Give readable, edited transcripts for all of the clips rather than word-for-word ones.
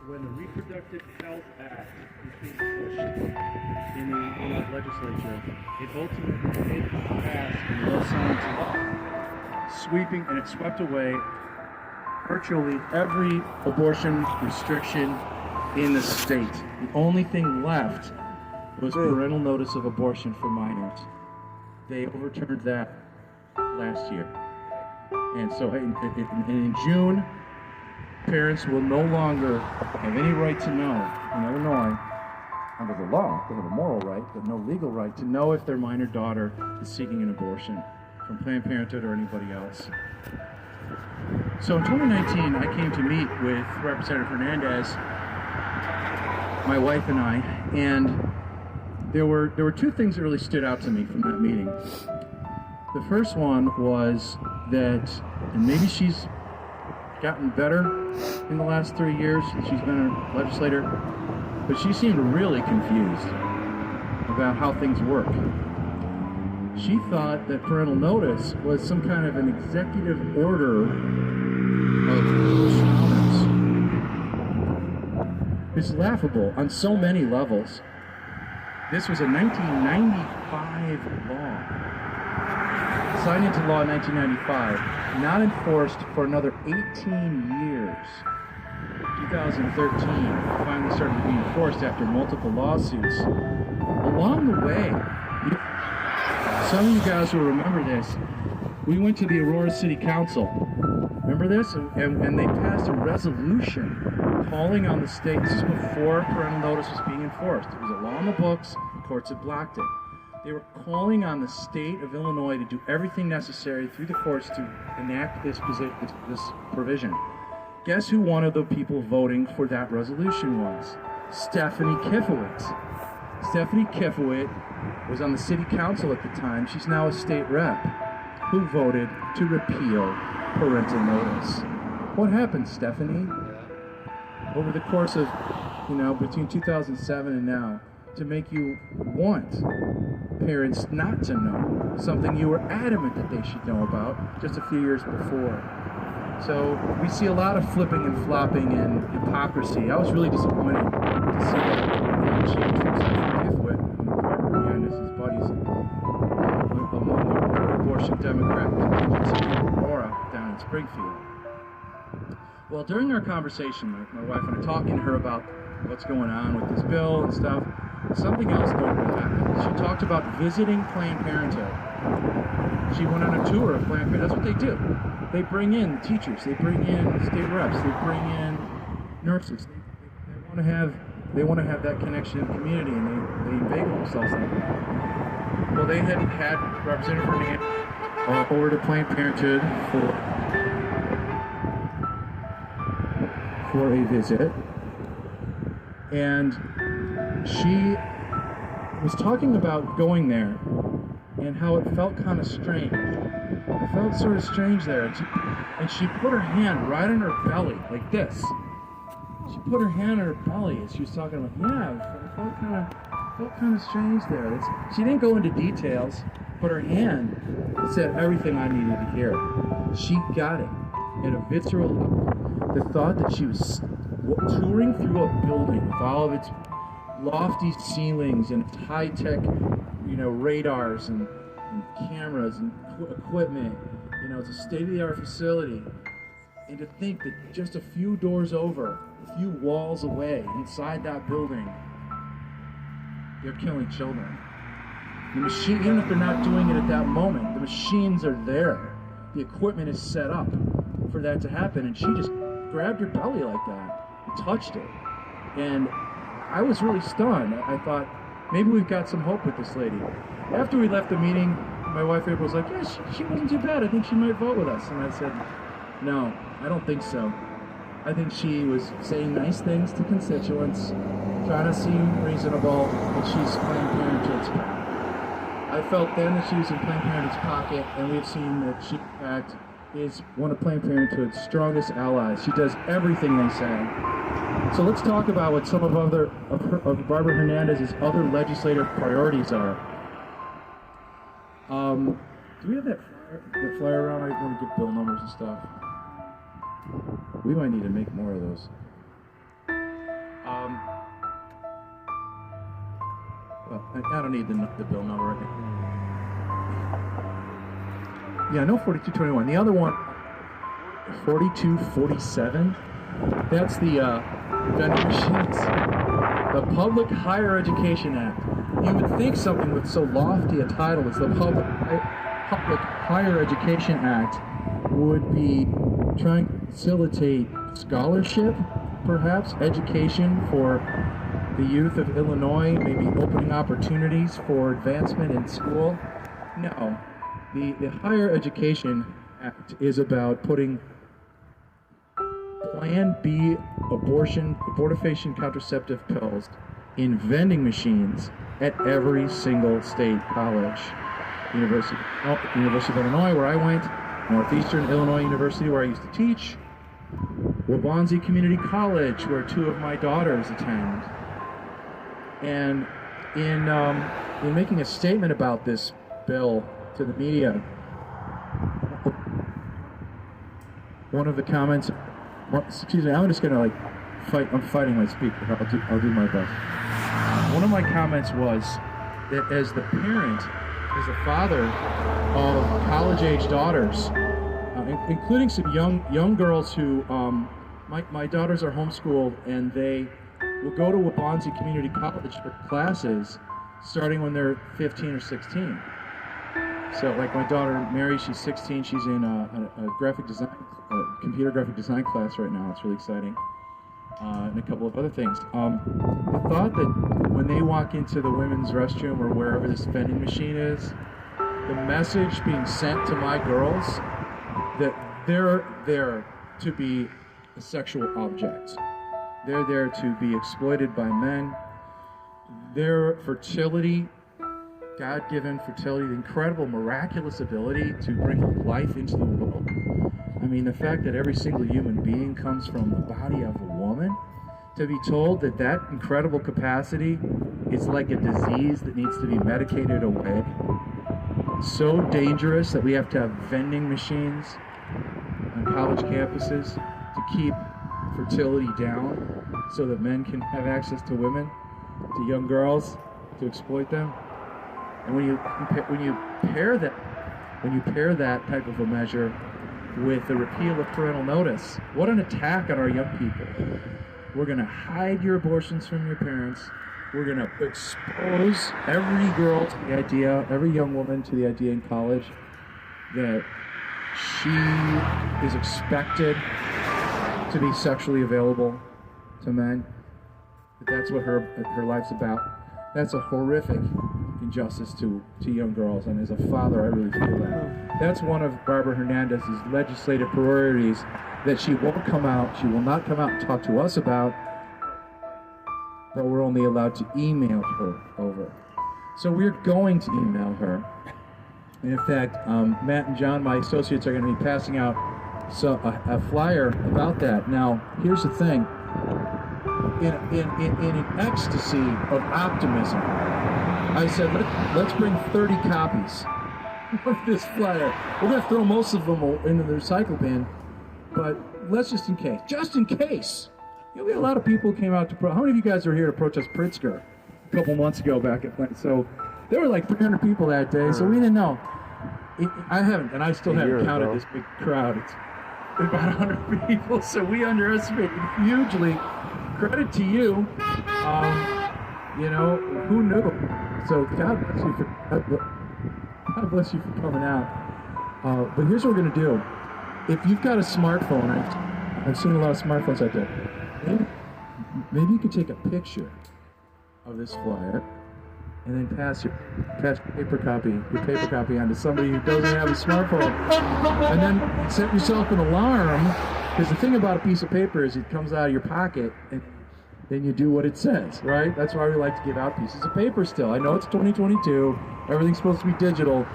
when the Reproductive Health Act was being pushed in the legislature, it ultimately did pass and was signed into law, sweeping, and it swept away virtually every abortion restriction in the state. The only thing left was parental notice of abortion for minors. They overturned that last year. And so in June, parents will no longer have any right to know in Illinois, under the law. They have a moral right, but no legal right to know if their minor daughter is seeking an abortion from Planned Parenthood or anybody else. So in 2019, I came to meet with Representative Hernandez, my wife and I, and there were two things that really stood out to me from that meeting. The first one was that, and maybe she's gotten better in the last 3 years that she's been a legislator, but she seemed really confused about how things work. She thought that parental notice was some kind of an executive order of owners. It's laughable on so many levels. This was a 1995 law, signed into law in 1995, not enforced for another 18 years. 2013 finally started to be enforced after multiple lawsuits. Along the way, some of you guys will remember this, we went to the Aurora City Council. Remember this? And they passed a resolution calling on the state. This is before parental notice was being enforced. It was a law in the books. The courts had blocked it. They were calling on the state of Illinois to do everything necessary through the courts to enact this provision. Guess who one of the people voting for that resolution was? Stephanie Kifowitz. Stephanie Kifowitz was on the city council at the time. She's now a state rep who voted to repeal parental notice. What happened, Stephanie? Over the course of, between 2007 and now, to make you want parents not to know something you were adamant that they should know about just a few years before. So we see a lot of flipping and flopping and hypocrisy. I was really disappointed to see that change from Stephanie Kifowitz and Barbara Hernandez, his buddies, among the pro-abortion Democrat constituents in Aurora down in Springfield. Well, during our conversation, my wife and I talking to her about what's going on with this bill and stuff, something else notable happened. She talked about visiting Planned Parenthood. She went on a tour of Planned Parenthood. That's what they do. They bring in teachers. They bring in state reps. They bring in nurses. They want to have that connection in the community, and they inveigle themselves like that. Well, they had Representative Hernandez over to Planned Parenthood for a visit, and she was talking about going there and how it felt kind of strange. It felt sort of strange there, and she put her hand right on her belly like this. She put her hand on her belly as she was talking about, it felt kind of strange there. She didn't go into details, but her hand said everything I needed to hear. She got it at a visceral level. The thought that she was touring through a building with all of its lofty ceilings and its high-tech, radars and cameras and equipment, it's a state-of-the-art facility. And to think that just a few doors over, a few walls away, inside that building, they're killing children. The machine, even if they're not doing it at that moment, the machines are there. The equipment is set up for that to happen, and she just grabbed her belly like that and touched it. And I was really stunned. I thought, maybe we've got some hope with this lady. After we left the meeting, my wife April was like, she wasn't too bad. I think she might vote with us. And I said, no, I don't think so. I think she was saying nice things to constituents, trying to seem reasonable, and she's Planned Parenthood's pocket. I felt then that she was in Planned Parenthood's pocket, and we've seen that she, in fact, is one of Planned Parenthood's strongest allies. She does everything they say. So let's talk about what some of Barbara Hernandez's other legislative priorities are. Do we have that flyer around? I want to get bill numbers and stuff. We might need to make more of those. Well, I don't need the bill number right now. Yeah, no 4221. The other one, 4247. That's the vending machines. The Public Higher Education Act. You would think something with so lofty a title as the Public Higher Education Act would be trying to facilitate scholarship, perhaps, education for the youth of Illinois, maybe opening opportunities for advancement in school. No. The Higher Education Act is about putting Plan B abortifacient contraceptive pills in vending machines at every single state college. University of Illinois, where I went, Northeastern Illinois University, where I used to teach, Waubonsee Community College, where two of my daughters attend. And in making a statement about this bill to the media, one of the comments, excuse me, I'm just gonna I'm fighting my speaker. I'll do my best. One of my comments was that as the parent, as the father of college-age daughters, including some young girls who, my daughters are homeschooled, and they will go to Waubonsee Community College for classes starting when they're 15 or 16. So, like my daughter Mary, she's 16. She's in a graphic design, computer graphic design class right now. It's really exciting, and a couple of other things. The thought that when they walk into the women's restroom or wherever this vending machine is, the message being sent to my girls that they're there to be a sexual object. They're there to be exploited by men. Their fertility, God-given fertility, the incredible, miraculous ability to bring life into the world. I mean, the fact that every single human being comes from the body of a woman, to be told that that incredible capacity is like a disease that needs to be medicated away. So dangerous that we have to have vending machines on college campuses to keep fertility down so that men can have access to women, to young girls, to exploit them. And when you pair that type of a measure with the repeal of parental notice, what an attack on our young people. We're going to hide your abortions from your parents. We're going to expose every girl to the idea, every young woman to the idea in college that she is expected to be sexually available to men. That's what her life's about. That's a horrific injustice to young girls, and as a father, I really feel that. That's one of Barbara Hernandez's legislative priorities that she will not come out and talk to us about, but we're only allowed to email her over. So we're going to email her. And in fact, Matt and John, my associates, are going to be passing out a flyer about that. Now, here's the thing. In an ecstasy of optimism, I said, let's bring 30 copies of this flyer. We're going to throw most of them into the recycle bin, but let's just in case. You know, we had a lot of people who came out to how many of you guys were here to protest Pritzker a couple months ago back at Flint? So there were like 300 people that day, so we didn't know. I haven't counted this big crowd. It's about 100 people, so we underestimated hugely. Credit to you. You know, who knew? So God bless you for coming out. But here's what we're going to do. If you've got a smartphone, I've seen a lot of smartphones out there. Maybe you could take a picture of this flyer and then pass your paper copy on to somebody who doesn't have a smartphone. And then set yourself an alarm, because the thing about a piece of paper is it comes out of your pocket and then you do what it says, right? That's why we like to give out pieces of paper still. I know it's 2022, everything's supposed to be digital,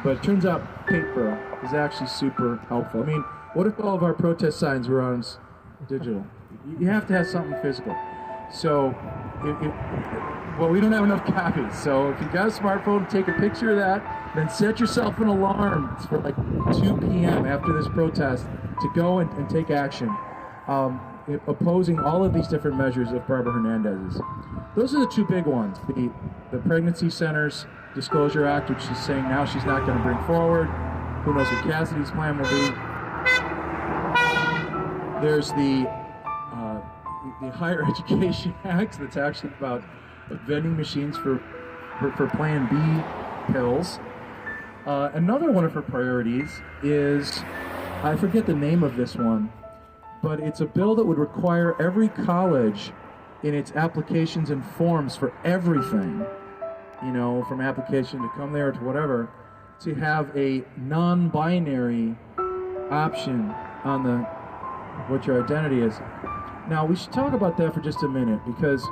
but it turns out paper is actually super helpful. I mean, what if all of our protest signs were on digital? You have to have something physical. So, well, we don't have enough copies. So if you've got a smartphone, take a picture of that, then set yourself an alarm for like 2 p.m. after this protest to go and take action. opposing all of these different measures of Barbara Hernandez's. Those are the two big ones. The Pregnancy Centers Disclosure Act, which she's saying now she's not going to bring forward. Who knows what Cassidy's plan will be. There's the Higher Education Act that's actually about vending machines for Plan B pills. Another one of her priorities is, I forget the name of this one, but it's a bill that would require every college in its applications and forms for everything, from application to come there to whatever, to have a non-binary option on what your identity is. Now, we should talk about that for just a minute, because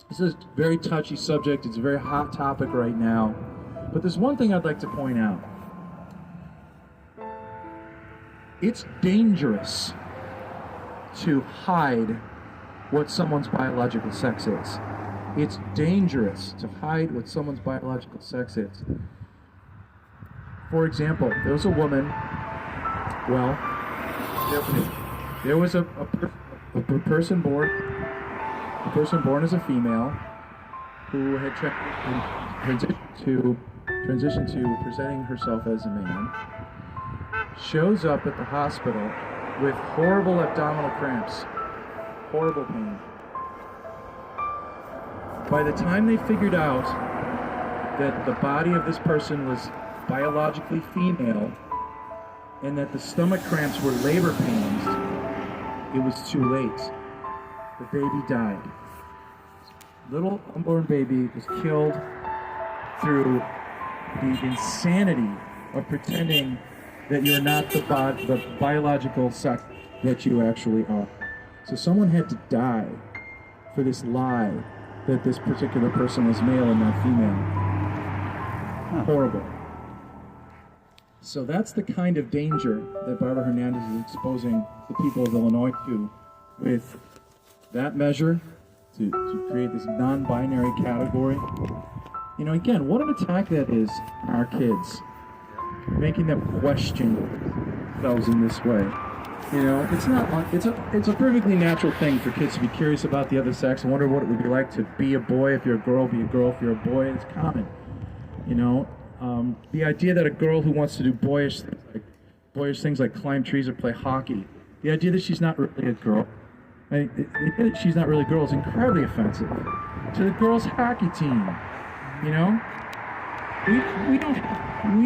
this is a very touchy subject. It's a very hot topic right now. But there's one thing I'd like to point out. It's dangerous to hide what someone's biological sex is. It's dangerous to hide what someone's biological sex is. For example, there was a woman, there was a person born as a female who had transitioned to presenting herself as a man, shows up at the hospital with horrible abdominal cramps, horrible pain. By the time they figured out that the body of this person was biologically female and that the stomach cramps were labor pains, it was too late. The baby died. Little unborn baby was killed through the insanity of pretending that you're not the biological sex that you actually are. So someone had to die for this lie that this particular person was male and not female. Horrible. So that's the kind of danger that Barbara Hernandez is exposing the people of Illinois to with that measure to create this non-binary category. Again, what an attack that is on our kids, making them question themselves in this way. It's a perfectly natural thing for kids to be curious about the other sex and wonder what it would be like to be a boy if you're a girl, be a girl if you're a boy. It's common. The idea that a girl who wants to do boyish things like climb trees or play hockey, the idea that she's not really a girl, the idea that she's not really a girl is incredibly offensive to the girls' hockey team. We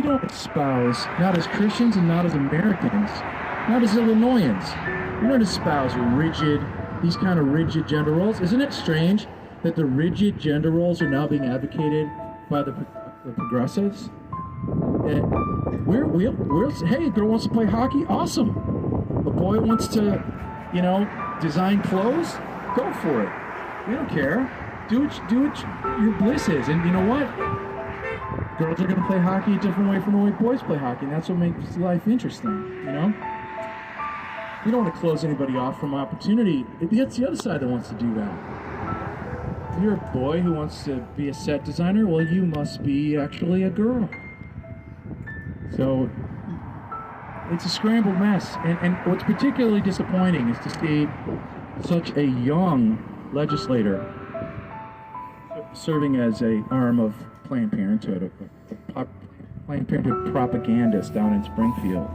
don't espouse, not as Christians and not as Americans, not as Illinoisans, we don't espouse these kind of rigid gender roles. Isn't it strange that the rigid gender roles are now being advocated by the progressives? Hey, a girl wants to play hockey, awesome. A boy wants to, design clothes, go for it. We don't care. Do what your bliss is. And you know what? Girls are going to play hockey a different way from the way boys play hockey, and that's what makes life interesting, We don't want to close anybody off from opportunity. It's the other side that wants to do that. If you're a boy who wants to be a set designer, well, you must be actually a girl. So it's a scrambled mess. And what's particularly disappointing is to see such a young legislator serving as an arm of Planned Parenthood, a Planned Parenthood propagandist down in Springfield.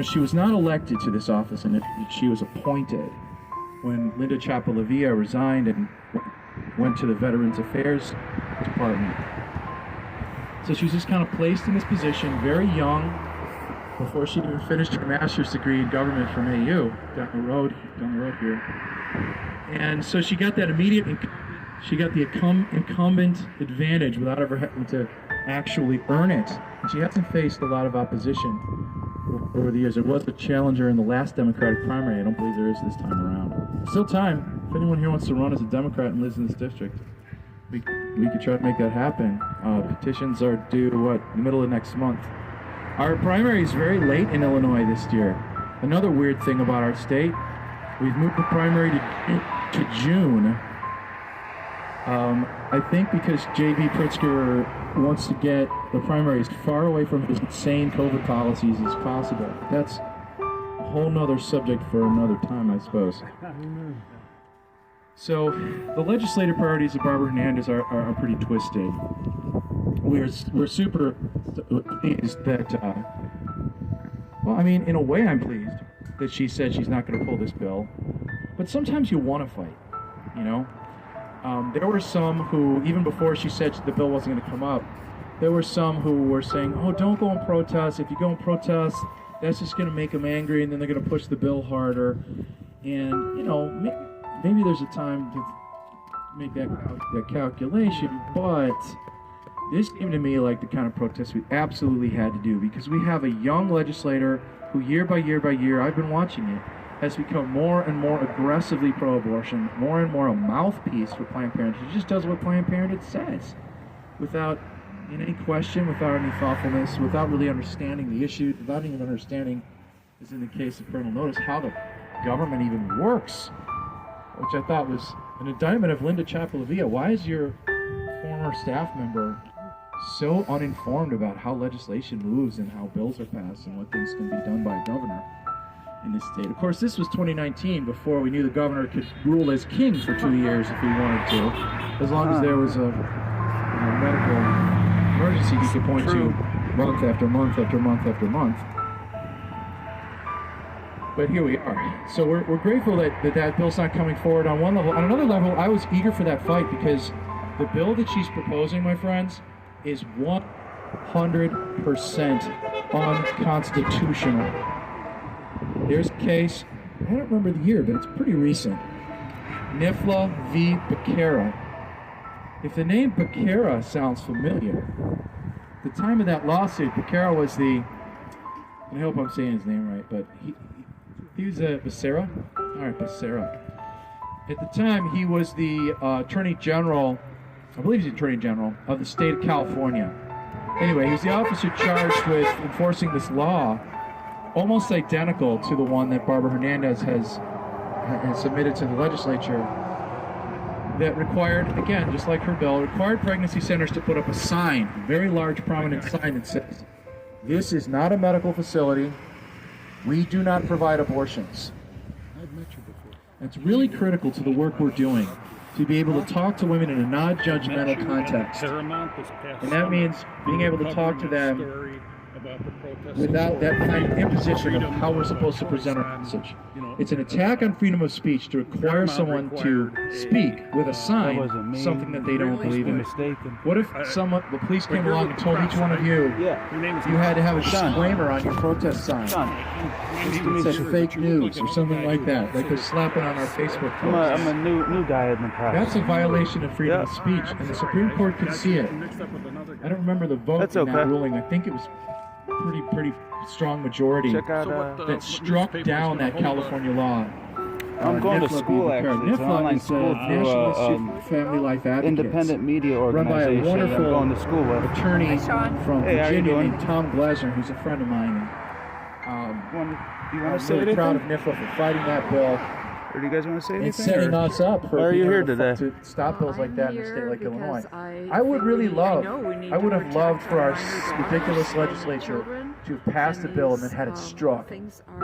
She was not elected to this office, and she was appointed when Linda Chapalavia resigned and went to the Veterans Affairs Department. So she was just kind of placed in this position, very young, before she even finished her master's degree in government from AU, down the road here. And so she got that immediate, she got the incumbent advantage without ever having to actually earn it. And she hasn't faced a lot of opposition over the years. There was a challenger in the last Democratic primary. I don't believe there is this time around. Still time. If anyone here wants to run as a Democrat and lives in this district, we could try to make that happen. Petitions are due, the middle of next month. Our primary is very late in Illinois this year. Another weird thing about our state, we've moved the primary to June. I think because J.B. Pritzker wants to get the primary as far away from his insane COVID policies as possible. That's a whole nother subject for another time, I suppose. So, the legislative priorities of Barbara Hernandez are pretty twisted. We're super pleased that, well, I mean, in a way I'm pleased that she said she's not going to pull this bill. But sometimes you want to fight, you know? There were some who, even before she said the bill wasn't going to come up, there were some who were saying, oh, don't go and protest. If you go and protest, that's just going to make them angry, and then they're going to push the bill harder. And, you know, maybe there's a time to make that calculation, but this seemed to me like the kind of protest we absolutely had to do, because we have a young legislator who year by year by year, I've been watching it, has become more and more aggressively pro-abortion, more and more a mouthpiece for Planned Parenthood. He just does what Planned Parenthood says, without any question, without any thoughtfulness, without really understanding the issue, without even understanding, as in the case of parental notice, how the government even works, which I thought was an indictment of Linda Chapalavia. Why is your former staff member so uninformed about how legislation moves and how bills are passed and what things can be done by a governor in this state? Of course, this was 2019, before we knew the governor could rule as king for 2 years if he wanted to, as long as there was a medical emergency he could point to month after month after month after month. But here we are. So we're grateful that bill's not coming forward on one level. On another level, I was eager for that fight, because the bill that she's proposing, my friends, is 100% unconstitutional. There's a case, I don't remember the year, but it's pretty recent. Nifla v. Becerra. If the name Becerra sounds familiar, at the time of that lawsuit, Becerra was the, I hope I'm saying his name right, but he was a Becerra? All right, Becerra. At the time, he was the Attorney General, I believe he's the Attorney General, of the state of California. Anyway, he was the officer charged with enforcing this law, almost identical to the one that Barbara Hernandez has submitted to the legislature, that required, again, just like her bill, required pregnancy centers to put up a sign, a very large, prominent sign that says, this is not a medical facility. We do not provide abortions. I've met you before. It's really critical to the work we're doing to be able to talk to women in a non-judgmental context. And that means being able to talk to them without that kind of imposition of how we're supposed to present our message. It's an attack on freedom of speech to require someone to speak with a sign something that they don't believe in. What if the police came along and told each one of you you had to have a disclaimer on your protest sign? It said fake news or something like that, like they're slapping on our Facebook posts. I'm a new guy in the process. That's a violation of freedom of speech, and the Supreme Court could see it. I don't remember the vote in that ruling. I think it was pretty strong majority that struck down that California law. I'm going to school actually. It's an online school National Institute for Family Life Advocates, independent media organization. Run by a wonderful I'm going to school with. attorney from Virginia named Tom Glasner, who's a friend of mine. You want to say I'm really anything? proud of NIFLA for fighting that bill. Or do you guys want to say anything? And setting us up for Why are you here today? to stop bills like that in a state like Illinois. I would have loved for our ridiculous legislature to have passed a bill and then had it struck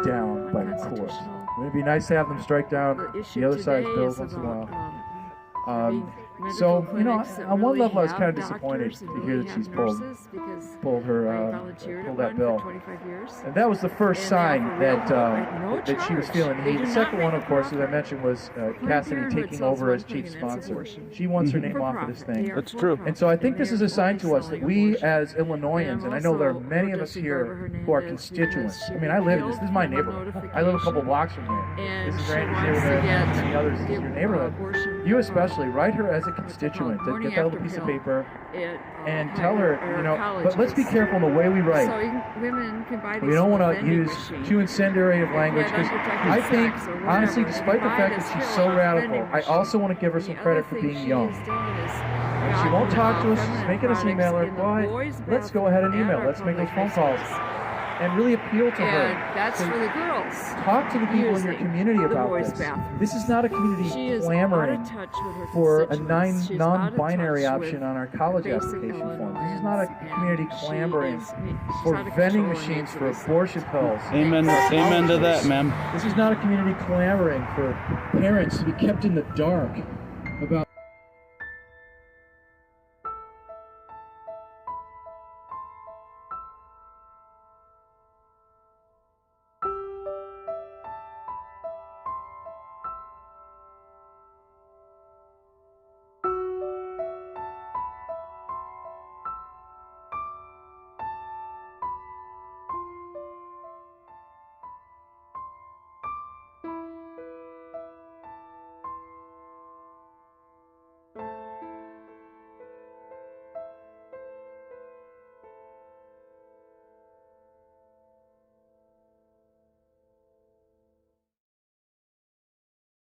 down by the court. Wouldn't it be nice to have them strike down the other side's bills once in a while? So, you know, on one level I was kind of disappointed to hear that she's pulled that bill. And that was the first sign that she was feeling the heat. The second one, of course, as I mentioned, was Cassidy taking over as chief sponsor. She wants her name off of this thing. That's true. And so I think this is a sign to us that we as Illinoisans, and I know there are many of us here who are constituents. I mean, I live in this is my neighborhood. I live a couple blocks from here. This is Randy's neighborhood, and many others is your neighborhood. You especially, write her as a constituent. Get that little piece of paper and tell her, you know, but let's be careful in the way we write. We don't want to use too incendiary of language, because I think, honestly, despite the fact that she's so radical, I also want to give her some credit for being young. If she won't talk to us, she's making us email her. Why? Let's go ahead and email. Let's make those phone calls. and really appeal to her. And that's So for the girls. talk to the people in your using community the about boys' this. bathroom. This is not a community She is out clamoring of touch with her for a constituents. She's out of non-binary touch option with on our college basic application form. This is elements, not a and community she clamoring is- she's for out of vending control and machines needs to for be stopped. abortion pills. Amen to that, ma'am. This is not a community clamoring for parents to be kept in the dark